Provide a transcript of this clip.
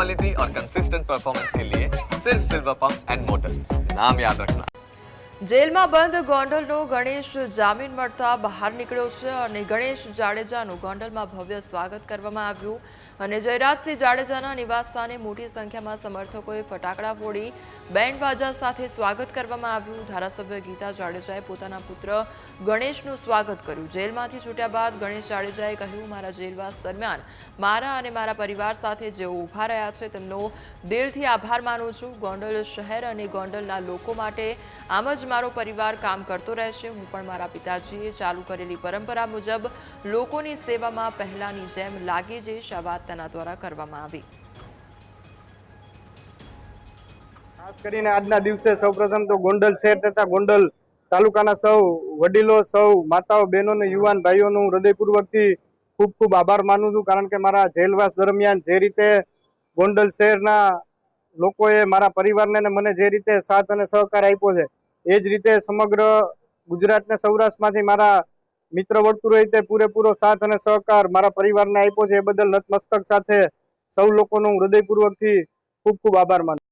Quality और consistent performance के लिए सिर्फ सिल्वर पंप्स एंड मोटर्स, नाम याद रखना। જેલમાં બંધ ગોંડલનો ગણેશ જામીન મળતા બહાર નીકળ્યો છે અને ગણેશ જાડેજાનું ગોંડલમાં ભવ્ય સ્વાગત કરવામાં આવ્યું અને જયરાજસિંહ જાડેજાના નિવાસસ્થાને મોટી સંખ્યામાં સમર્થકોએ ફટાકડા ફોડી બેન્ડ બાજા સાથે સ્વાગત કરવામાં આવ્યું। ધારાસભ્ય ગીતા જાડેજાએ પોતાના પુત્ર ગણેશનું સ્વાગત કર્યું। જેલમાંથી છૂટ્યા બાદ ગણેશ જાડેજાએ કહ્યું, મારા જેલવાસ દરમિયાન મારા અને મારા પરિવાર સાથે જેઓ ઊભા રહ્યા છે તેમનો દિલથી આભાર માનું છું। ગોંડલ શહેર અને ગોંડલના લોકો માટે આમ જ મારો પરિવાર કામ કરતો રહેશે। હું પણ મારા પિતાજીએ ચાલુ કરેલી પરંપરા મુજબ લોકોની સેવામાં પહેલાની જેમ લાગી જઈશ। આ વાત તેના દ્વારા કરવામાં આવી। ખાસ કરીને આજના દિવસે સૌપ્રથમ તો ગોંડલ શહેર તથા ગોંડલ તાલુકાના સૌ વડીલો, સૌ માતાઓ, બહેનોને, યુવાન ભાઈઓનું હૃદયપૂર્વકથી ખૂબ ખૂબ આભાર માનું છું। કારણ કે મારા જેલવાસ દરમિયાન જે રીતે ગોંડલ શહેરના લોકોએ મારા પરિવારને અને મને જે રીતે સાથ અને સહકાર આપ્યો છે, એ જ રીતે સમગ્ર ગુજરાત ને સૌરાષ્ટ્રમાંથી મારા મિત્ર વર્તુળોએ તે પૂરેપૂરો સાથ અને સહકાર મારા પરિવારને આપ્યો છે। એ બદલ નતમસ્તક સાથે સૌ લોકોનો હૃદયપૂર્વકથી ખૂબ ખૂબ આભાર માનું।